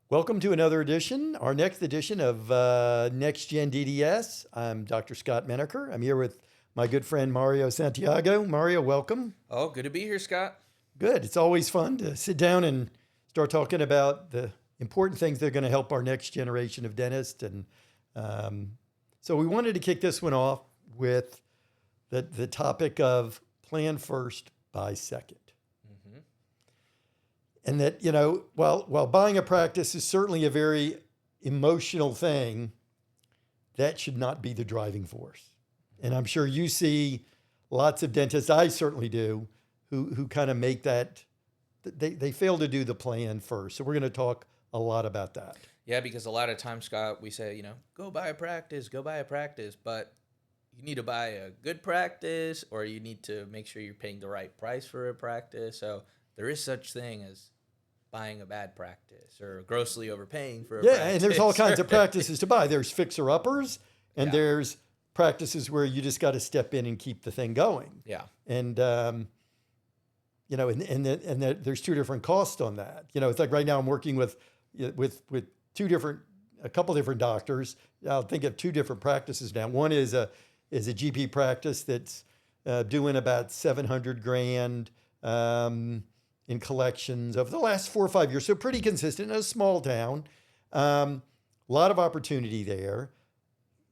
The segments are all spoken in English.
Welcome to another edition, our next edition of NextGenDDS. I'm Dr. Scott Menaker. I'm here with my good friend Mario Santiago. Mario, welcome. Oh, good to be here, Scott. Good. It's always fun to sit down and start talking about the important things that are going to help our next generation of dentists. And so we wanted to kick this one off with the topic of plan first, buy second. And that, while buying a practice is certainly a very emotional thing, that should not be the driving force. And I'm sure you see lots of dentists, I certainly do, who kind of make that, they fail to do the plan first. So we're going to talk a lot about that. Yeah, because a lot of times, Scott, we say, go buy a practice, but you need to buy a good practice, or you need to make sure you're paying the right price for a practice. So there is such thing as buying a bad practice or grossly overpaying for a practice. Yeah, and there's all kinds of practices to buy. There's fixer-uppers, and there's practices where you just got to step in and keep the thing going. Yeah. And, there's two different costs on that. It's like right now I'm working with a couple different doctors. I'll think of two different practices now. One is a GP practice that's doing about $700,000 in collections over the last 4 or 5 years. So pretty consistent in a small town. A lot of opportunity there.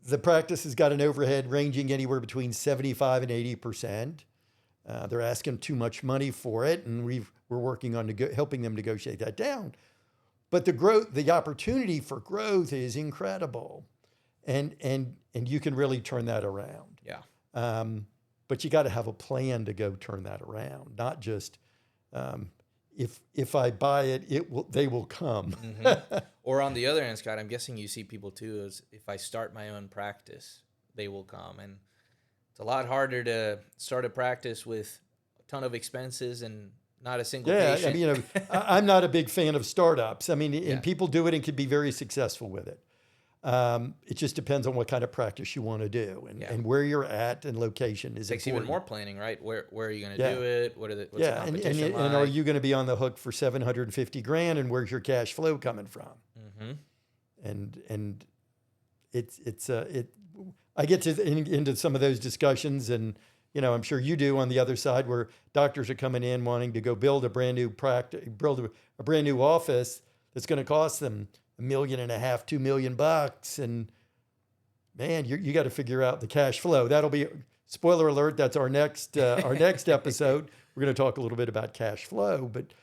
The practice has got an overhead ranging anywhere between 75 and 80%. They're asking too much money for it, and we're working on helping them negotiate that down. But the opportunity for growth is incredible, and you can really turn that around. Yeah. But you got to have a plan to go turn that around, not just if I buy it, they will come. Mm-hmm. Or on the other hand, Scott, I'm guessing you see people too as if I start my own practice, they will come. And it's a lot harder to start a practice with a ton of expenses and not a single patient. Yeah, I mean, I'm not a big fan of startups. I mean, and people do it and can be very successful with it. It just depends on what kind of practice you want to do and where you're at and location is Takes important. even more planning, right? Where are you going to do it? What's the competition like? And are you going to be on the hook for $750,000, and where's your cash flow coming from? Mm-hmm. And I get into some of those discussions, and I'm sure you do on the other side, where doctors are coming in wanting to go build a brand new practice, build a brand new office that's going to cost them $1.5 million, $2 million, and man, you got to figure out the cash flow. That'll be, spoiler alert, that's our next episode. We're going to talk a little bit about cash flow, but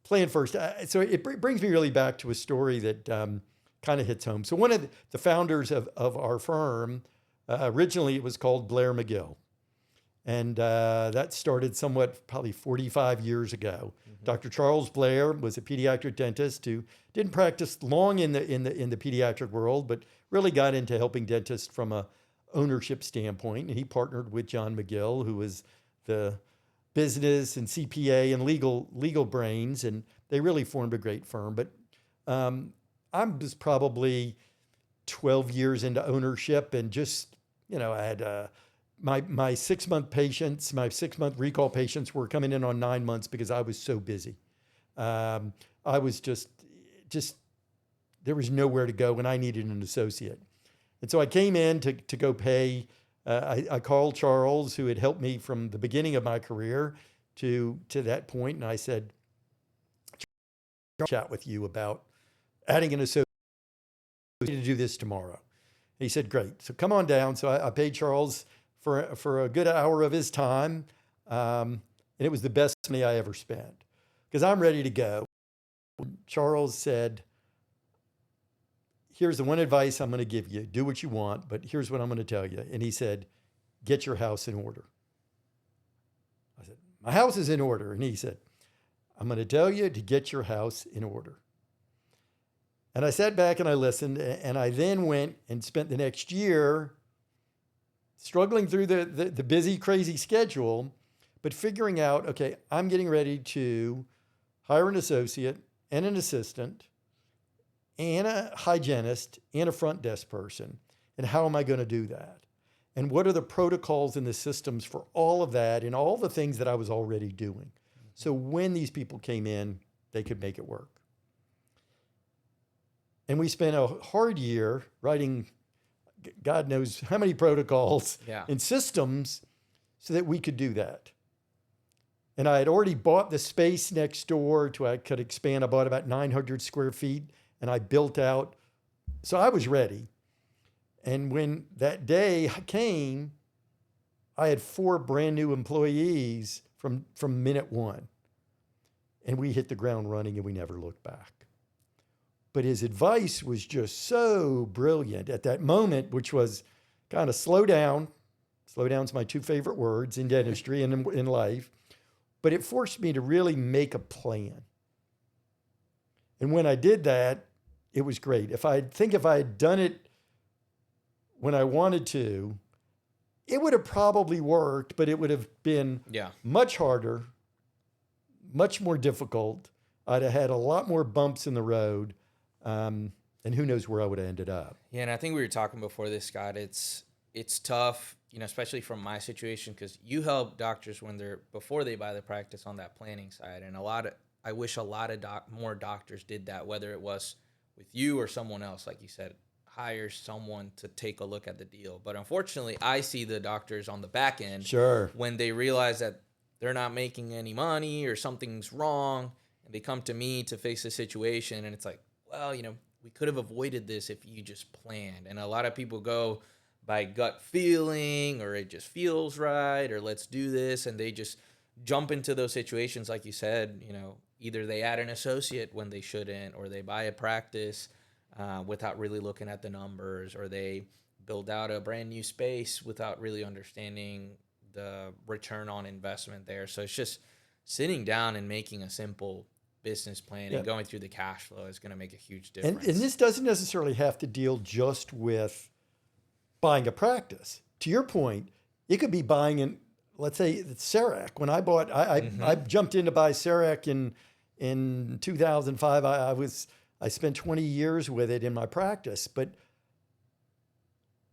plan first. So it brings me really back to a story that kind of hits home. So one of the founders of our firm, originally it was called Blair McGill. And that started probably 45 years ago. Mm-hmm. Dr. Charles Blair was a pediatric dentist who didn't practice long in the pediatric world, but really got into helping dentists from a ownership standpoint. And he partnered with John McGill, who was the business and CPA and legal brains, and they really formed a great firm. But I'm just probably 12 years into ownership, and just I had my 6-month patients, my 6-month recall patients were coming in on 9 months because I was so busy. I was just there was nowhere to go, and I needed an associate. And so I came in to go pay. I called Charles, who had helped me from the beginning of my career to that point, and I said, "I'll chat with you about adding an associate to do this tomorrow." And he said, "Great. So come on down." So I paid Charles for a good hour of his time. And it was the best money I ever spent because I'm ready to go. Charles said, "Here's the one advice I'm going to give you. Do what you want, but here's what I'm going to tell you." And he said, "Get your house in order." I said, "My house is in order." And he said, "I'm going to tell you to get your house in order." And I sat back and I listened, and I then went and spent the next year struggling through the busy, crazy schedule, but figuring out, okay, I'm getting ready to hire an associate and an assistant and a hygienist and a front desk person. And how am I going to do that? And what are the protocols and the systems for all of that and all the things that I was already doing? So when these people came in, they could make it work. And we spent a hard year writing God knows how many protocols Yeah. and systems so that we could do that. And I had already bought the space next door to I could expand. I bought about 900 square feet and I built out. So I was ready. And when that day came, I had 4 brand new employees from minute one. And we hit the ground running and we never looked back. But his advice was just so brilliant at that moment, which was kind of slow down. Slow down's my 2 favorite words in dentistry and in life. But it forced me to really make a plan. And when I did that, it was great. If I had done it when I wanted to, it would have probably worked, but it would have been much harder, much more difficult. I'd have had a lot more bumps in the road. And who knows where I would have ended up. Yeah, and I think we were talking before this, Scott. It's tough, especially from my situation, because you help doctors before they buy the practice on that planning side. And I wish a lot of more doctors did that, whether it was with you or someone else, like you said, hire someone to take a look at the deal. But unfortunately, I see the doctors on the back end when they realize that they're not making any money or something's wrong, and they come to me to face the situation, and it's like, well, we could have avoided this if you just planned. And a lot of people go by gut feeling, or it just feels right, or let's do this, and they just jump into those situations, like you said. Either they add an associate when they shouldn't, or they buy a practice without really looking at the numbers, or they build out a brand new space without really understanding the return on investment there. So it's just sitting down and making a simple business plan and going through the cash flow is going to make a huge difference. And this doesn't necessarily have to deal just with buying a practice. To your point, it could be buying let's say CEREC. When I bought, I jumped in to buy CEREC in 2005. I spent 20 years with it in my practice, but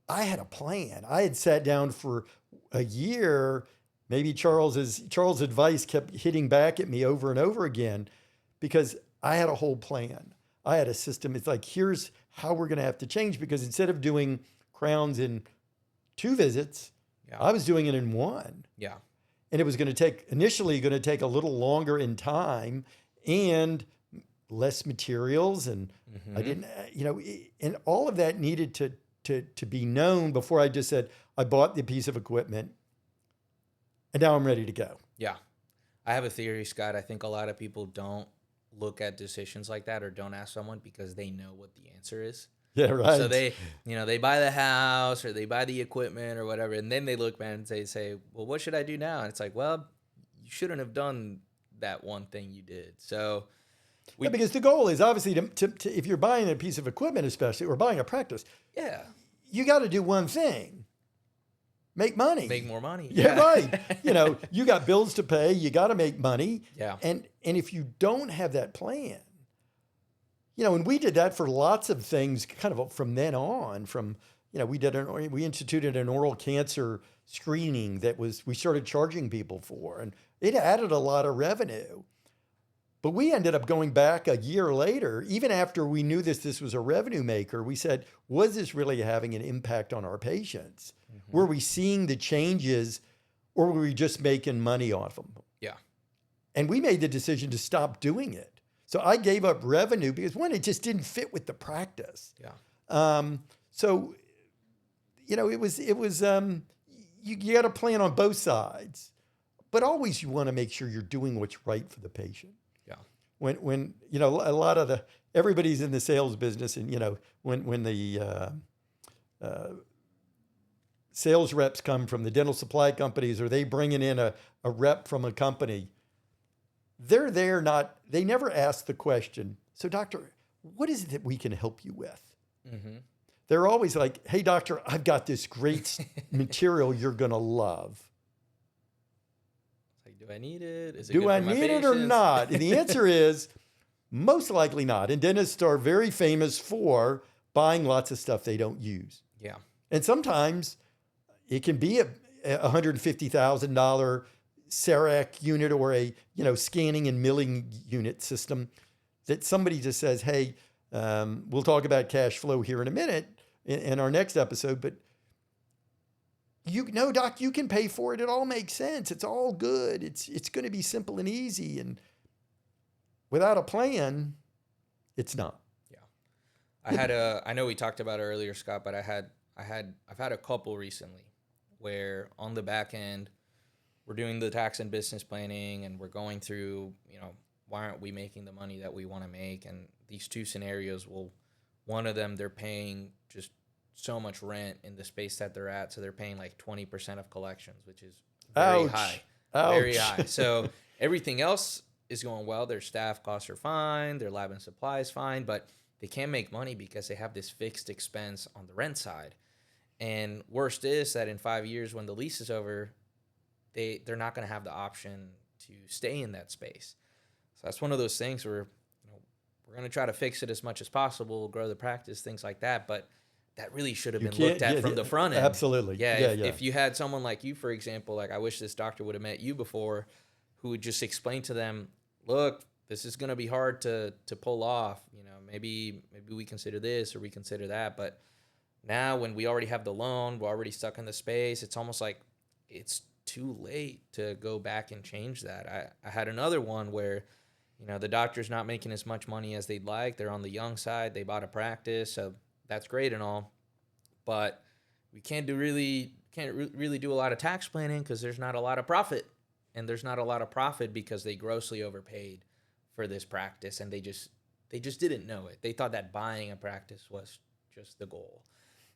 I had a plan. I had sat down for a year. Maybe Charles' advice kept hitting back at me over and over again, because I had a whole plan. I had a system. It's like, here's how we're going to have to change, because instead of doing crowns in 2 visits, I was doing it in 1. Yeah. And it was initially going to take a little longer in time and less materials. And I didn't, and all of that needed to be known before I just said, I bought the piece of equipment and now I'm ready to go. Yeah. I have a theory, Scott. I think a lot of people don't look at decisions like that, or don't ask someone, because they know what the answer is. Yeah, right. So they buy the house, or they buy the equipment or whatever, and then they look back and they say, well, what should I do now? And it's like, well, you shouldn't have done that one thing you did. So because the goal is obviously to if you're buying a piece of equipment, especially, or buying a practice, you got to do one thing: make money, make more money. Yeah, right. You got bills to pay. You got to make money. Yeah. And if you don't have that plan, and we did that for lots of things, kind of from then on. We instituted an oral cancer screening we started charging people for, and it added a lot of revenue. But we ended up going back a year later, even after we knew this was a revenue maker. We said, was this really having an impact on our patients? Mm-hmm. Were we seeing the changes, or were we just making money off them? Yeah. And we made the decision to stop doing it. So I gave up revenue because, one, it just didn't fit with the practice. Yeah. So, it was you got to plan on both sides, but always you want to make sure you're doing what's right for the patient. Yeah. When a lot of everybody's in the sales business, and when the sales reps come from the dental supply companies, or they bringing in a rep from a company, they never ask the question, so doctor, what is it that we can help you with? Mm-hmm. They're always like, hey doctor, I've got this great material you're going to love. Like, do I need it? Is it do I need it or not? And the answer is most likely not. And dentists are very famous for buying lots of stuff they don't use. Yeah. And sometimes it can be a $150,000 CEREC unit, or a scanning and milling unit system that somebody just says, hey, We'll talk about cash flow here in a minute in our next episode, but doc, you can pay for it. It all makes sense. It's all good. It's going to be simple and easy. And without a plan, it's not. Yeah. I know we talked about it earlier, Scott, but I've had a couple recently where on the back end, we're doing the tax and business planning and we're going through, why aren't we making the money that we want to make? And these two scenarios one of them, they're paying just so much rent in the space that they're at. So they're paying like 20% of collections, which is very high. Ouch. Very high. So everything else is going well. Their staff costs are fine. Their lab and supplies fine, but they can't make money because they have this fixed expense on the rent side. And worst is that in 5 years when the lease is over, they're not going to have the option to stay in that space. So that's one of those things where we're going to try to fix it as much as possible, grow the practice, things like that. But that really should have been looked at from the front end. Absolutely. If you had someone like you, for example, like I wish this doctor would have met you before, who would just explain to them, look, this is going to be hard to pull off. Maybe we consider this or we consider that. But now when we already have the loan, we're already stuck in the space. It's almost like it's too late to go back and change that. I had another one where, the doctor's not making as much money as they'd like. They're on the young side. They bought a practice. So that's great and all, but we can't really do a lot of tax planning because there's not a lot of profit, and there's not a lot of profit because they grossly overpaid for this practice, and they just didn't know it. They thought that buying a practice was just the goal.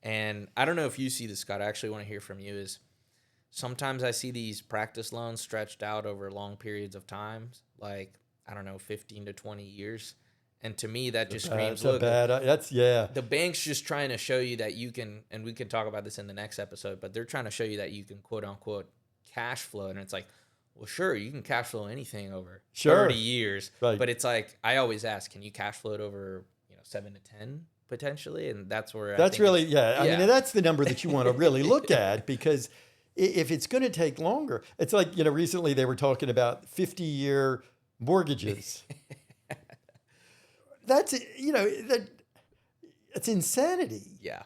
And I don't know if you see this, Scott. I actually want to hear from you. Is sometimes I see these practice loans stretched out over long periods of time, like 15 to 20 years. And to me, that just screams, look, the bank's just trying to show you that you can, and we can talk about this in the next episode, but they're trying to show you that you can, quote unquote, cash flow. And it's like, well, sure, you can cash flow anything over 30 years. Right. But it's like, I always ask, can you cash flow it over, 7 to 10 potentially? And that's where I mean, that's the number that you want to really look at, because if it's going to take longer, it's like, recently they were talking about 50-year mortgages. That's it's insanity. Yeah.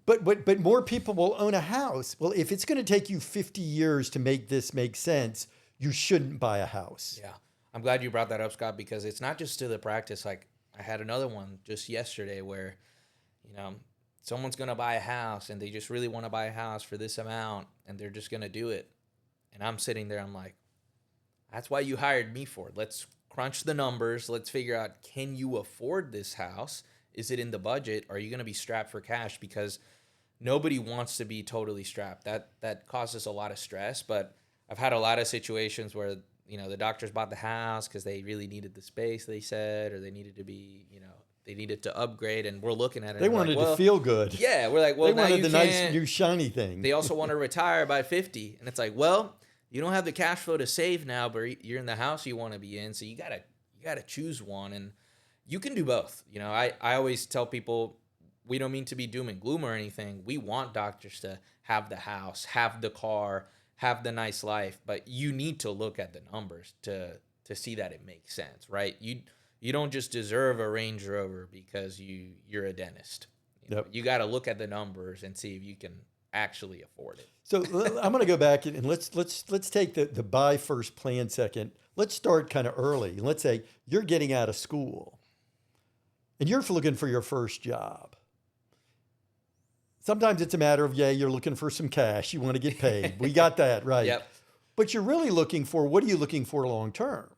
But more people will own a house. Well, if it's going to take you 50 years to make this make sense, you shouldn't buy a house. Yeah. I'm glad you brought that up, Scott, because it's not just to the practice. Like I had another one just yesterday where, someone's going to buy a house and they just really want to buy a house for this amount and they're just going to do it. And I'm sitting there, I'm like, that's why you hired me for it. Let's crunch the numbers. Let's figure out, can you afford this house? Is it in the budget? Are you going to be strapped for cash? Because nobody wants to be totally strapped. That causes a lot of stress. But I've had a lot of situations where, the doctors bought the house because they really needed the space, they said, or they needed to be, they needed to upgrade. And we're looking at it. They wanted to feel good. Yeah. We're like, well, they now wanted you the nice new shiny thing. They also want to retire by 50. And it's like, well, you don't have the cash flow to save now, but you're in the house you want to be in. So you gotta choose one. And you can do both. I always tell people, we don't mean to be doom and gloom or anything. We want doctors to have the house, have the car, have the nice life, but you need to look at the numbers to see that it makes sense, right? You don't just deserve a Range Rover because you're a dentist. You got to look at the numbers and see if you can actually afford it. So I'm going to go back and let's take the buy first, plan second. Let's start kind of early. Let's say you're getting out of school and you're looking for your first job. Sometimes it's a matter of, you're looking for some cash. You want to get paid. We got that, right? Yep. But you're really looking for, what are you looking for long term?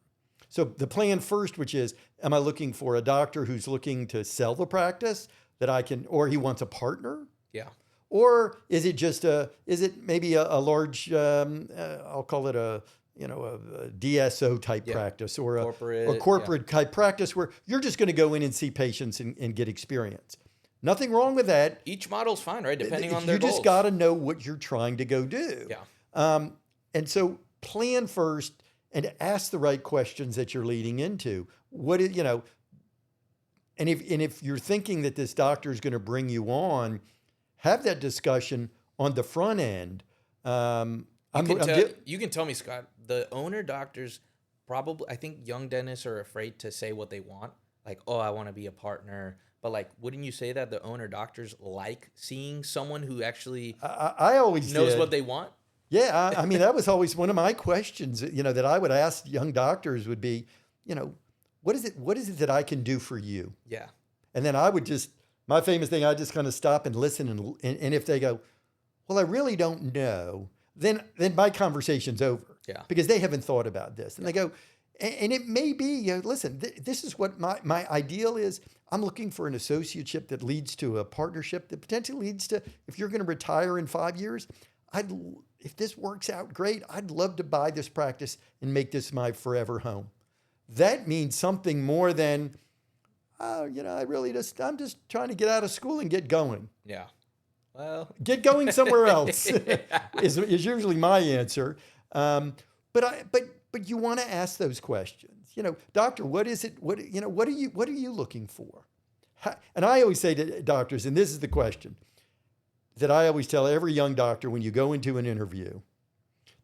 So the plan first, which is, am I looking for a doctor who's looking to sell the practice that I can, or he wants a partner? Yeah. Or is it maybe a large, I'll call it a DSO type practice or a corporate type practice where you're just going to go in and see patients and get experience. Nothing wrong with that. Each model's fine, right? Depending on their goals. You just got to know what you're trying to go do. Yeah. And so plan first and ask the right questions that you're leading into. And if you're thinking that this doctor is going to bring you on, have that discussion on the front end. You can tell me, Scott, the owner doctors probably, I think young dentists are afraid to say what they want. like, oh, I want to be a partner. But like, wouldn't you say that the owner doctors like seeing someone who actually I always knows did. what they want? Yeah, I mean, that was always one of my questions, that I would ask young doctors would be, what is it that I can do for you? Yeah. And then I would just, my famous thing, I just kind of stop and listen. And if they go, well, I really don't know, then my conversation's over. Yeah. Because they haven't thought about this. And they go, and it may be, listen, this is what my ideal is. I'm looking for an associateship that leads to a partnership that potentially leads to, if you're going to retire in 5 years, if this works out great, I'd love to buy this practice and make this my forever home. That means something more than, I'm just trying to get out of school and get going. Yeah. Well, get going somewhere else is usually my answer. But you want to ask those questions. Doctor, what is it? What are you looking for? And I always say to doctors, and this is the question that I always tell every young doctor when you go into an interview,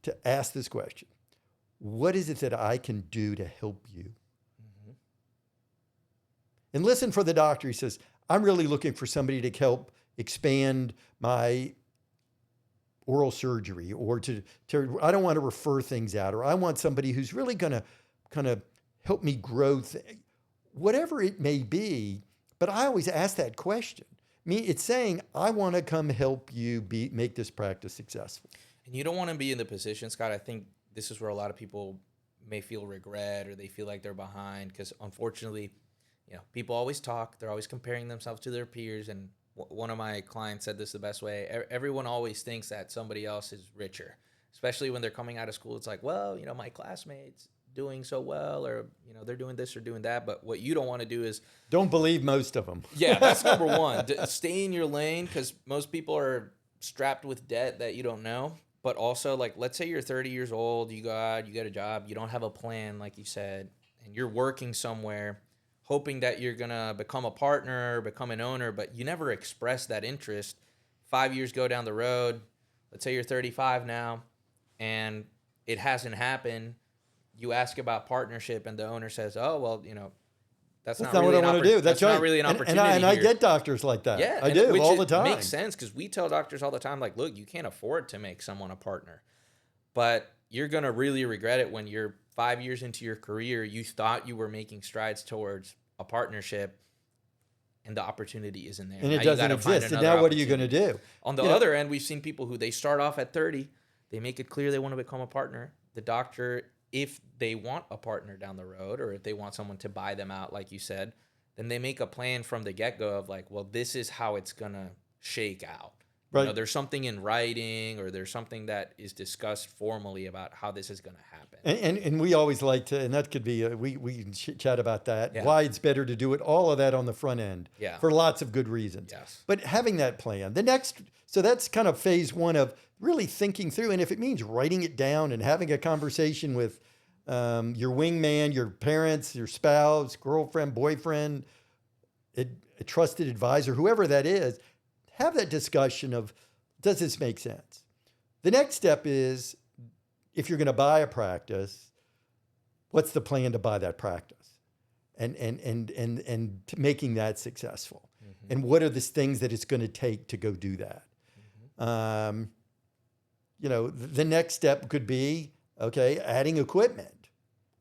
to ask this question: what is it that I can do to help you? Mm-hmm. And listen for the doctor. He says, I'm really looking for somebody to help expand my oral surgery, or to I don't want to refer things out, or I want somebody who's really going to kind of help me grow, whatever it may be. But I always ask that question. It's saying, I want to come help you make this practice successful. And you don't want to be in the position, Scott. I think this is where a lot of people may feel regret, or they feel like they're behind, because unfortunately, people always talk. They're always comparing themselves to their peers. And one of my clients said this the best way: everyone always thinks that somebody else is richer, especially when they're coming out of school. It's like, well, my classmates doing so well, or they're doing this or doing that. But what you don't want to do is don't believe most of them. Yeah, that's number one. Stay in your lane, because most people are strapped with debt that you don't know. But also, like, let's say you're 30 years old, you go out, you get a job, you don't have a plan, like you said, and you're working somewhere hoping that you're going to become a partner, become an owner, but you never express that interest. 5 years go down the road. Let's say you're 35 now, and it hasn't happened. You ask about partnership, and the owner says, oh, well, that's not really what I want to do. That's right. not really an opportunity. And I get doctors like that. Yeah, I do all the time. Makes sense, because we tell doctors all the time, like, look, you can't afford to make someone a partner, but you're going to really regret it when you're 5 years into your career, you thought you were making strides towards a partnership, and the opportunity isn't there. And it doesn't exist. And now what are you going to do? On the other end, we've seen people who they start off at 30, they make it clear they want to become a partner. The doctor, if they want a partner down the road, or if they want someone to buy them out, like you said, then they make a plan from the get-go of like, well, this is how it's going to shake out. Right. There's something in writing, or there's something that is discussed formally about how this is going to happen. And we always like to, and that could be, we can chat about that, Yeah. why it's better to do it, all of that on the front end, Yeah. for lots of good reasons. Yes. But having that plan, so that's kind of phase one of really thinking through. And if it means writing it down and having a conversation with your wingman, your parents, your spouse, girlfriend, boyfriend, a trusted advisor, whoever that is, have that discussion of, does this make sense? The next step is, if you're going to buy a practice, what's the plan to buy that practice, and to making that successful? Mm-hmm. And what are the things that it's going to take to go do that? Mm-hmm. The next step could be, okay, adding equipment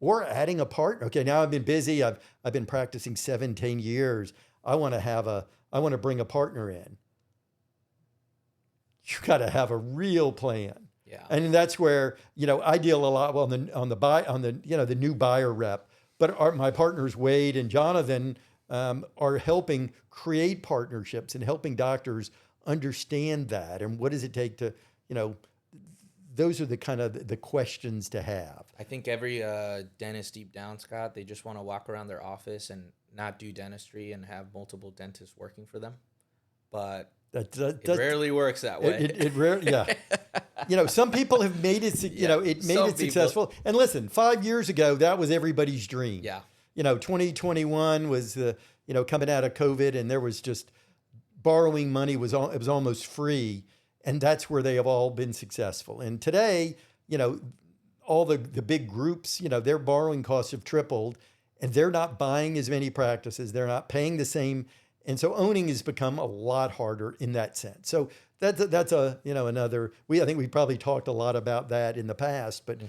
or adding a partner. Okay, now I've been busy. I've been practicing 10 years. I want to bring a partner in. You got to have a real plan. Yeah. And that's where, I deal a lot on the new buyer rep, but my partners, Wade and Jonathan, are helping create partnerships and helping doctors understand that. And what does it take to, those are the kind of the questions to have. I think every dentist deep down, Scott, they just want to walk around their office and not do dentistry and have multiple dentists working for them. But it rarely works that way. It rarely, yeah. Some people have made it, it made it successful. And listen, 5 years ago, that was everybody's dream. Yeah. 2021 was coming out of COVID, and there was just borrowing money it was almost free. And that's where they have all been successful. And today, all the big groups, their borrowing costs have tripled. and they're not buying as many practices. They're not paying the same. And so owning has become a lot harder in that sense. So that's a, another, I think we probably talked a lot about that in the past, but,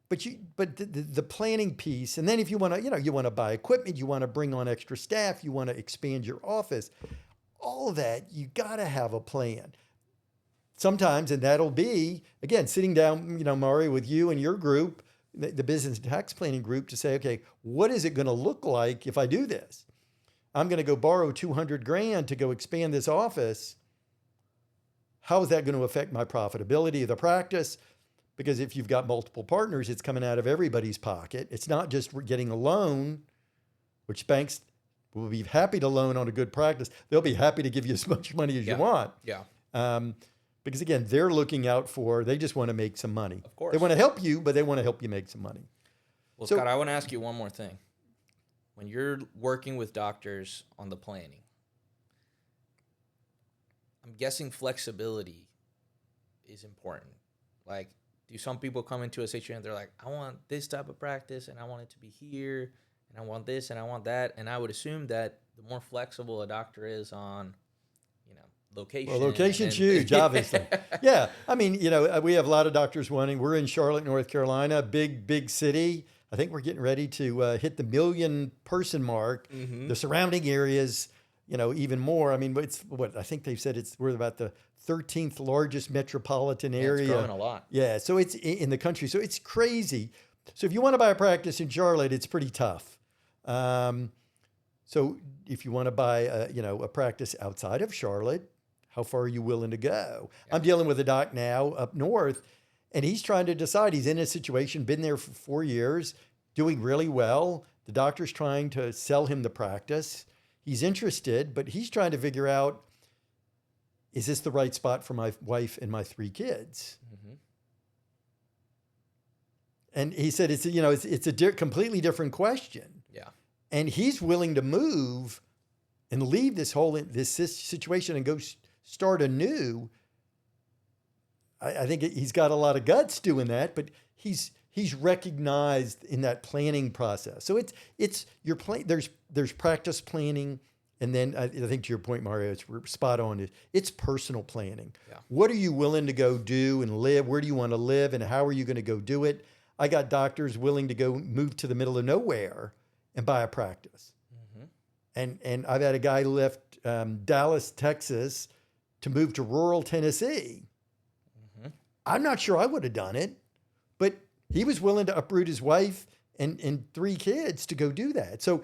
the planning piece, and then if you want to, you want to buy equipment, you want to bring on extra staff, you want to expand your office, all of that, you got to have a plan. Sometimes, and that'll be, again, sitting down, Mario, with you and your group, the business tax planning group, to say, okay, what is it going to look like if I do this? I'm going to go borrow $200,000 to go expand this office. How is that going to affect my profitability of the practice? Because if you've got multiple partners, it's coming out of everybody's pocket. It's not just getting a loan, which banks will be happy to loan on a good practice. They'll be happy to give you as much money as you want. Yeah. Because again, they're looking out they just want to make some money. Of course. They want to help you, but they want to help you make some money. Well, Scott, I want to ask you one more thing. When you're working with doctors on the planning, I'm guessing flexibility is important. Like, do some people come into a situation and they're like, I want this type of practice and I want it to be here and I want this and I want that. And I would assume that the more flexible a doctor is on, location. Well, location's huge, obviously. Yeah. I mean, we have a lot of doctors we're in Charlotte, North Carolina, big city. I think we're getting ready to hit the 1 million person mark. The surrounding areas, even more. I mean, it's I think they've said we're about the 13th largest metropolitan area. It's growing a lot. Yeah. So it's in the country. So it's crazy. So if you want to buy a practice in Charlotte, it's pretty tough. So if you want to buy a practice outside of Charlotte, how far are you willing to go? Yeah. I'm dealing with a doc now up north, and he's trying to decide. He's in a situation, been there for 4 years, doing really well. The doctor's trying to sell him the practice. He's interested, but he's trying to figure out, is this the right spot for my wife and my 3 kids? And he said, it's a completely different question. Yeah. And he's willing to move and leave this situation and go start anew. I think he's got a lot of guts doing that, but he's recognized in that planning process. So it's your plan. There's practice planning, and then I think to your point, Mario, it's spot on. It's personal planning. Yeah. What are you willing to go do and live? Where do you want to live, and how are you going to go do it? I got doctors willing to go move to the middle of nowhere and buy a practice. And I've had a guy left Dallas, Texas, to move to rural Tennessee. I'm not sure I would have done it, but he was willing to uproot his wife and 3 kids to go do that. So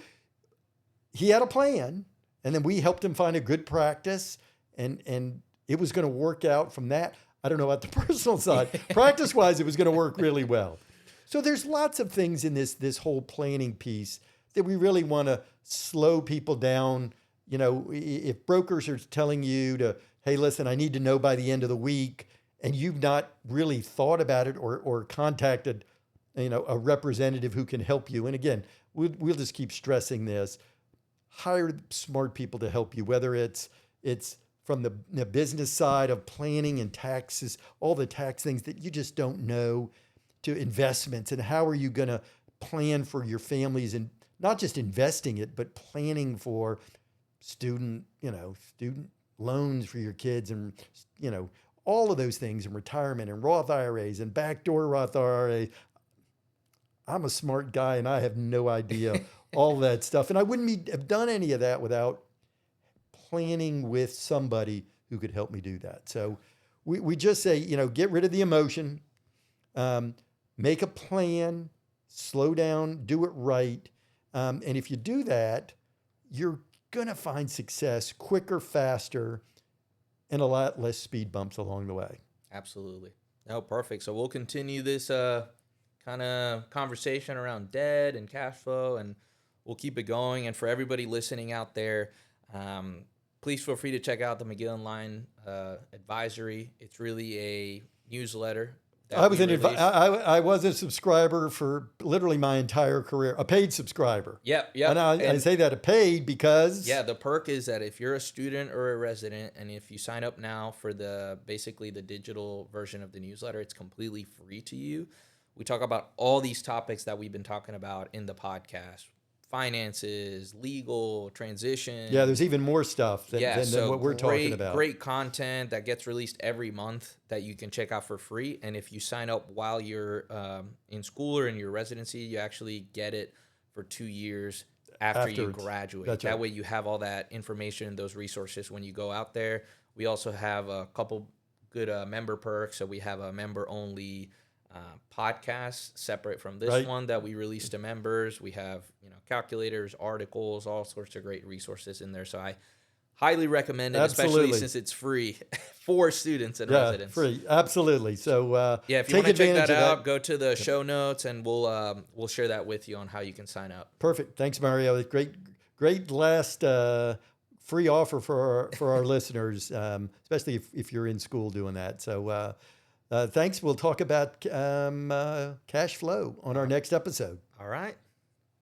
he had a plan, and then we helped him find a good practice, and it was going to work out from that. I don't know about the personal side. Practice-wise, it was going to work really well. So there's lots of things in this whole planning piece that we really want to slow people down. If brokers are telling you to, hey, listen, I need to know by the end of the week, and you've not really thought about it or contacted, a representative who can help you. And again, we'll just keep stressing this. Hire smart people to help you, whether it's from the business side of planning and taxes, all the tax things that you just don't know, to investments and how are you going to plan for your families, and not just investing it, but planning for student loans for your kids, and, all of those things, and retirement and Roth IRAs and backdoor Roth IRA. I'm a smart guy and I have no idea all that stuff. And I wouldn't have done any of that without planning with somebody who could help me do that. So we just say, get rid of the emotion, make a plan, slow down, do it right. And if you do that, you're going to find success quicker, faster, and a lot less speed bumps along the way. Absolutely. No, perfect. So we'll continue this kind of conversation around debt and cash flow, and we'll keep it going. And for everybody listening out there, please feel free to check out the McGill & Line advisory. It's really a newsletter. I was a subscriber for literally my entire career, a paid subscriber. Yep. And I say that a paid because... Yeah, the perk is that if you're a student or a resident, and if you sign up now for basically the digital version of the newsletter, it's completely free to you. We talk about all these topics that we've been talking about in the podcast: finances, legal, transition. Yeah, there's even more stuff than So what we're talking about. great content that gets released every month that you can check out for free. And if you sign up while you're in school or in your residency, you actually get it for 2 years after you Afterwards. graduate. That's That right. way you have all that information and those resources when you go out there. We also have a couple good member perks. So we have a member-only podcast separate from this Right. one that we release to members. We have, calculators, articles, all sorts of great resources in there. So I highly recommend it, especially Absolutely. since it's free for students and Yeah, residents. free. Absolutely. So Yeah, if you take want to check advantage that of out, go to the show notes and we'll share that with you on how you can sign up. Perfect. Thanks, Mario. Great last free offer for our listeners, especially if you're in school doing that. So thanks. We'll talk about cash flow on our next episode. All right.